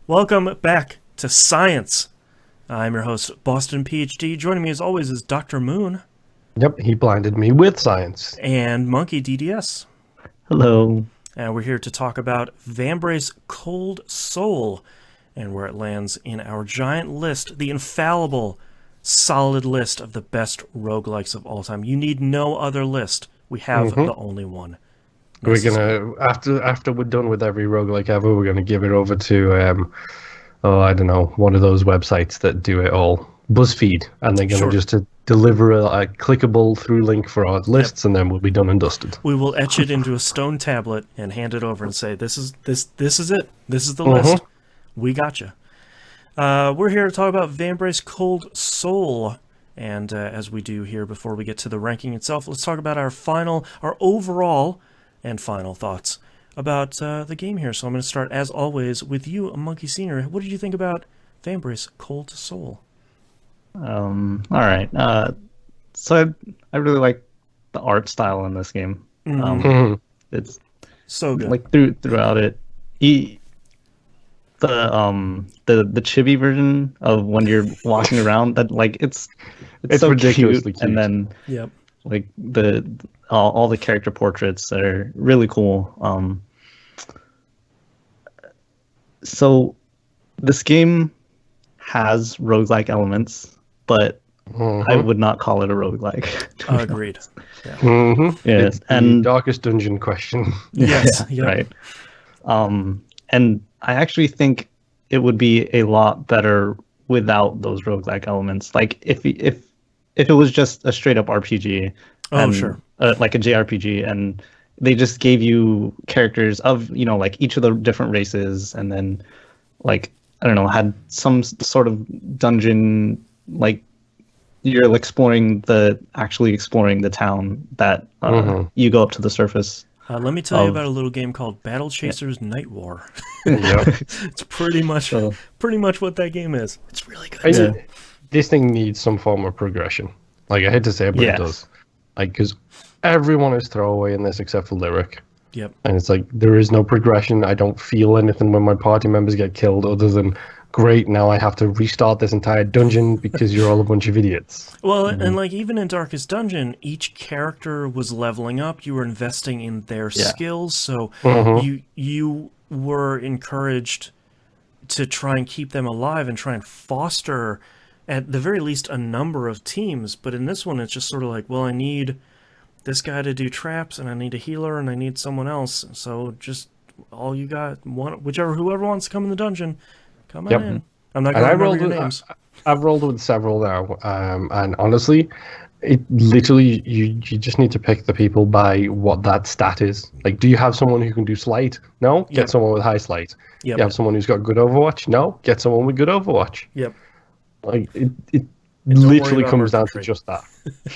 Welcome back to Science. I'm your host, Boston PhD. Joining me as always is Dr. Moon. Yep, he blinded me with science. And Monkey DDS. Hello. And we're here to talk about Vambrace Cold Soul and where it lands in our giant list, the infallible, solid list of the best roguelikes of all time. You need no other list. We have the only one. We're gonna after we're done with every roguelike ever, we're gonna give it over to I don't know, one of those websites that do it all, BuzzFeed, and they're gonna just deliver a clickable through link for our lists, and then we'll be done and dusted. We will etch it into a stone tablet and hand it over and say, "This is it. This is the list. We gotcha." We're here to talk about Vambrace Cold Soul. And as we do here before we get to the ranking itself, let's talk about our overall and final thoughts about the game here. So I'm going to start, as always, with you, Monkey Senior. What did you think about Vambrace Cold Soul? All right. So I really like the art style in this game. It's so good. Like throughout it. The chibi version of when you're walking around, that like it's so ridiculously cute. And then like all the character portraits are really cool. So this game has roguelike elements, but I would not call it a roguelike. Agreed. Yeah. It's and the darkest dungeon question. Yes. Right. And I actually think it would be a lot better without those roguelike elements. Like if it was just a straight up RPG, like a JRPG, and they just gave you characters of like each of the different races, and then like I don't know, had some sort of dungeon, like you're actually exploring the town that you go up to the surface. Let me tell you about a little game called Battle Chasers Night War. It's pretty much what that game is. It's really good. This thing needs some form of progression. Like, I hate to say it, but it does. Like, because everyone is throwaway in this except for Lyric. Yep. And it's like, there is no progression. I don't feel anything when my party members get killed other than, great, now I have to restart this entire dungeon because you're all a bunch of idiots. Well, and like even in Darkest Dungeon, each character was leveling up. You were investing in their skills, so you were encouraged to try and keep them alive and try and foster, at the very least, a number of teams. But in this one, it's just sort of like, well, I need this guy to do traps, and I need a healer, and I need someone else. So just all you got, whoever wants to come in the dungeon. Come on in. I'm not going to remember your names. I've rolled with several now, and honestly, it literally you just need to pick the people by what that stat is. Like, do you have someone who can do sleight? No, get someone with high sleight. You have someone who's got good Overwatch? No, get someone with good Overwatch. Yep. Like it literally comes down to just that.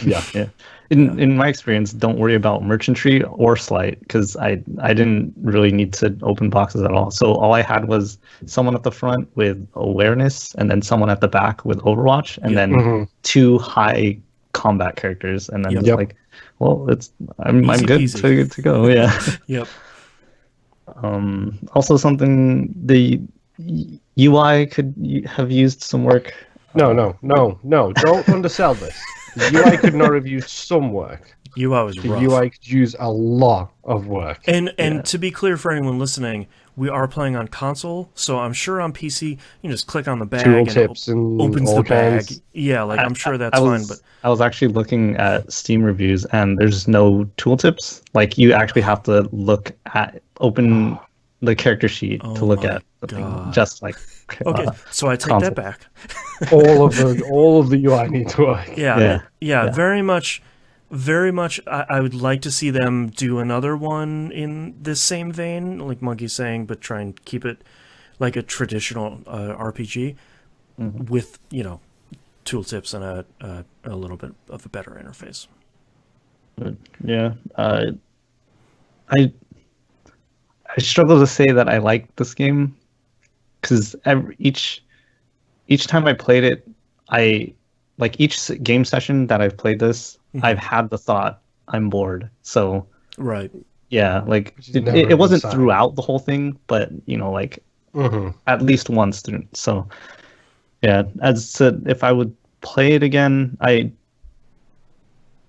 Yeah. In my experience, don't worry about merchantry or sleight, because I didn't really need to open boxes at all. So all I had was someone at the front with awareness, and then someone at the back with Overwatch, and then two high combat characters, and then it's like, well, I'm good to go. Yeah. Yep. Also, something the UI could have used some work. No. Don't undersell this. The UI could not have used some work. UI was rough. The UI could use a lot of work. And to be clear for anyone listening, we are playing on console, so I'm sure on PC you can just click on the bag and it opens the bag. Yeah, like I'm sure that's fine. But I was actually looking at Steam reviews, and there's no tooltips. Like, you actually have to open the character sheet to look at the thing, just like. Okay, so I take that back. all of the UI needs work. Yeah. Very much. I would like to see them do another one in this same vein, like Monkey's saying, but try and keep it like a traditional RPG with tooltips and a little bit of a better interface. Yeah, I struggle to say that I like this game, because each time I played it, each game session that I've played this, I've had the thought, I'm bored. So right, yeah, like it wasn't throughout the whole thing, but at least once through. So yeah, as said, if I would play it again, I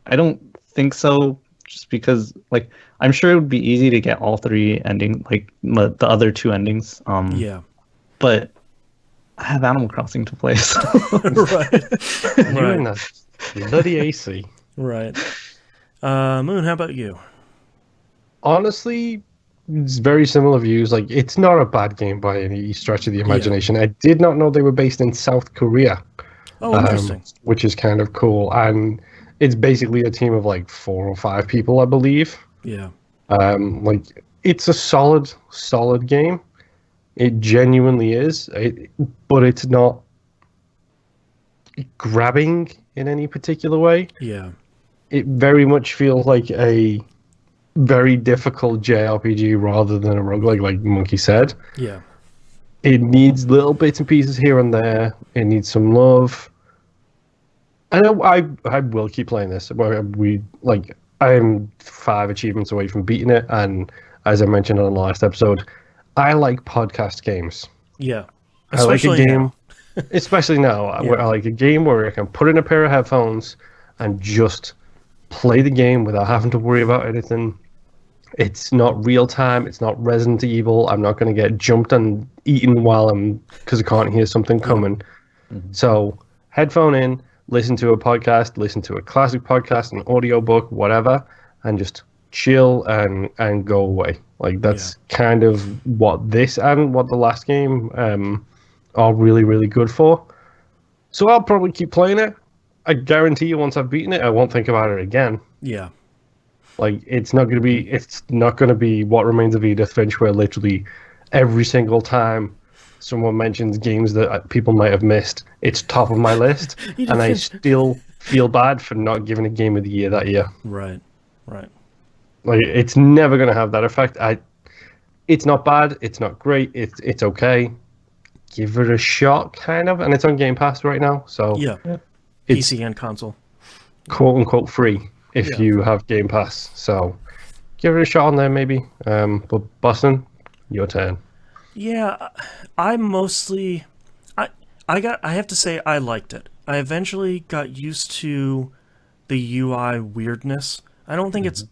don't think so. Just because, like, I'm sure it would be easy to get all three endings, like the other two endings. Yeah. But I have Animal Crossing to play, so Right. You're in that bloody AC. Right. Moon, how about you? Honestly, it's very similar views. Like, it's not a bad game by any stretch of the imagination. I did not know they were based in South Korea, Oh, interesting. which is kind of cool. And it's basically a team of like 4 or 5 people, I believe. Yeah. Like, it's a solid game. It genuinely is, but it's not grabbing in any particular way. Yeah. It very much feels like a very difficult JRPG rather than a roguelike, like Monkey said. Yeah. It needs little bits and pieces here and there. It needs some love. And I will keep playing this. I'm 5 achievements away from beating it, and as I mentioned on the last episode, I like podcast games. Yeah. Especially I like a game, now. especially now, where I like a game where I can put in a pair of headphones and just play the game without having to worry about anything. It's not real time. It's not Resident Evil. I'm not going to get jumped and eaten because I can't hear something coming. Mm-hmm. So headphone in, listen to a podcast, listen to a classic podcast, an audiobook, whatever, and just chill and go away. Like, that's kind of what this and what the last game are really, really good for. So I'll probably keep playing it. I guarantee you, once I've beaten it, I won't think about it again. Yeah. Like, it's not going to be What Remains of Edith Finch, where literally every single time someone mentions games that people might have missed, it's top of my list, and I still feel bad for not giving a game of the year that year. Right. Like, it's never going to have that effect. It's not bad. It's not great. It's okay. Give it a shot, kind of, and it's on Game Pass right now. So Yeah. It's PC and console. quote unquote free if you have Game Pass. So give it a shot on there, maybe. But Boston, your turn. Yeah, I mostly, I have to say I liked it. I eventually got used to the UI weirdness. I don't think it's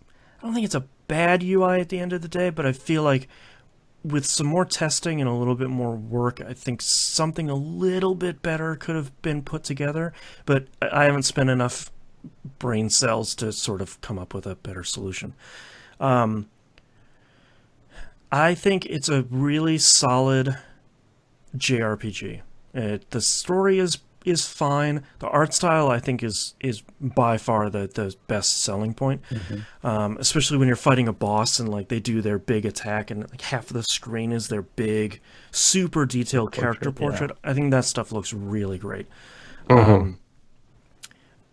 a bad UI at the end of the day, but I feel like with some more testing and a little bit more work, I think something a little bit better could have been put together. But I haven't spent enough brain cells to sort of come up with a better solution. I think it's a really solid JRPG. The story is fine. The art style, I think, is by far the best selling point. Especially when you're fighting a boss and like they do their big attack and like half of the screen is their big, super detailed character portrait. I think that stuff looks really great.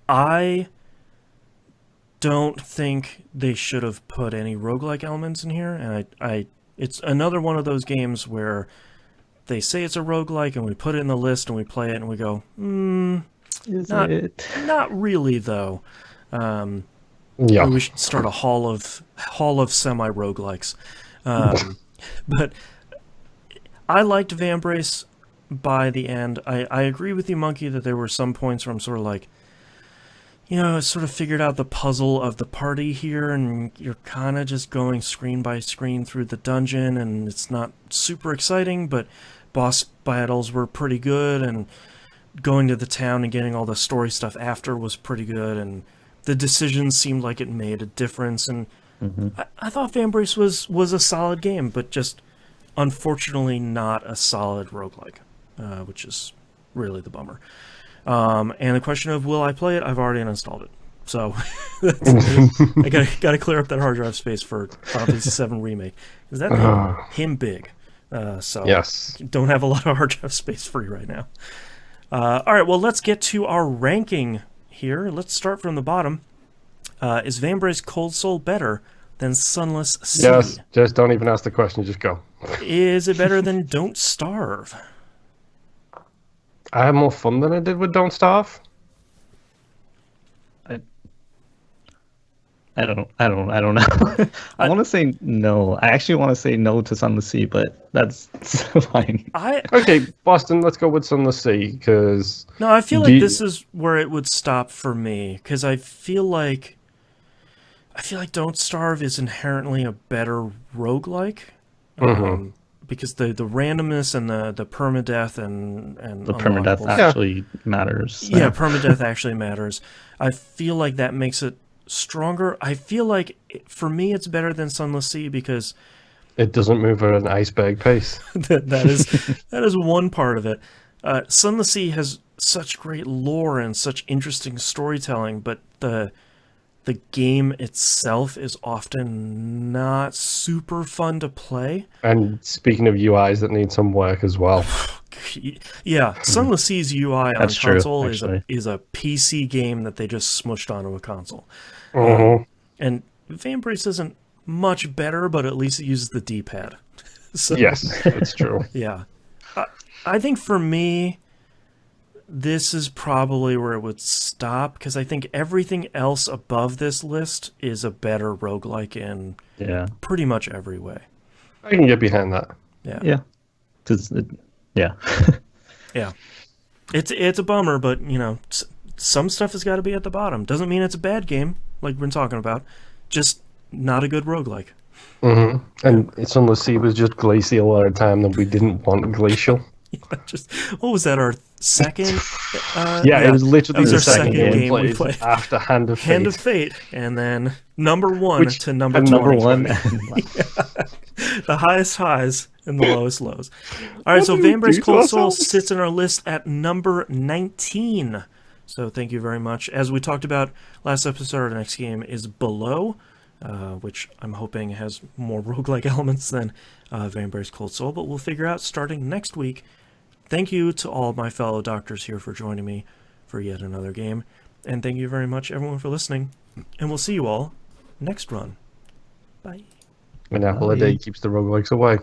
I don't think they should have put any roguelike elements in here, and it's another one of those games where they say it's a roguelike and we put it in the list and we play it and we go, not really though. We should start a hall of semi-roguelikes. But I liked Vambrace by the end. I agree with you, Monkey, that there were some points where I'm sort of like, I sort of figured out the puzzle of the party here, and you're kind of just going screen by screen through the dungeon, and it's not super exciting, but boss battles were pretty good, and going to the town and getting all the story stuff after was pretty good, and the decisions seemed like it made a difference, and I thought Vambrace was a solid game, but just unfortunately not a solid roguelike, which is really the bummer. And the question of will I play it? I've already uninstalled it, so I gotta clear up that hard drive space for Final Fantasy VII Remake, because that thing him big. So yes, don't have a lot of hard drive space free right now. All right, well, let's get to our ranking here. Let's start from the bottom. Is Vambrace Cold Soul better than Sunless Sea? Yes, just don't even ask the question. Just go. Is it better than Don't Starve? I had more fun than I did with Don't Starve. I don't know. I want to say no. I actually want to say no to Sunless Sea, but that's fine. Okay, Boston, let's go with Sunless Sea, because... No, I feel like this is where it would stop for me, because I feel like Don't Starve is inherently a better roguelike. Because the randomness and the permadeath and the permadeath actually matters. Yeah, permadeath actually matters. I feel like that makes it stronger. I feel like for me it's better than Sunless Sea because it doesn't move at an iceberg pace. that is one part of it. Sunless Sea has such great lore and such interesting storytelling, but the game itself is often not super fun to play. And speaking of UIs that need some work as well. Yeah, Sunless Sea's UI on console true, is a PC game that they just smushed onto a console. And Vambrace isn't much better, but at least it uses the D-pad. So, yes, that's true. Yeah. I think for me, this is probably where it would stop, because I think everything else above this list is a better roguelike in pretty much every way. I can get behind that. Yeah. Yeah. Yeah. It's a bummer, but, you know, some stuff has got to be at the bottom. Doesn't mean it's a bad game, like we've been talking about. Just not a good roguelike. And Sunless Sea was just glacial at a time that we didn't want glacial. Just what was that? Our second? It was literally the second game we played after Hand of Fate. Hand of Fate, and then number 1 to number 20. Number 1. The highest highs and the lowest lows. All right, so Vambrace Cold Soul sits in our list at number 19. So thank you very much. As we talked about last episode, our next game is Below, which I'm hoping has more roguelike elements than Vambrace Cold Soul, but we'll figure out starting next week. Thank you to all my fellow doctors here for joining me for yet another game. And thank you very much, everyone, for listening. And we'll see you all next run. Bye. An apple a day keeps the roguelikes away.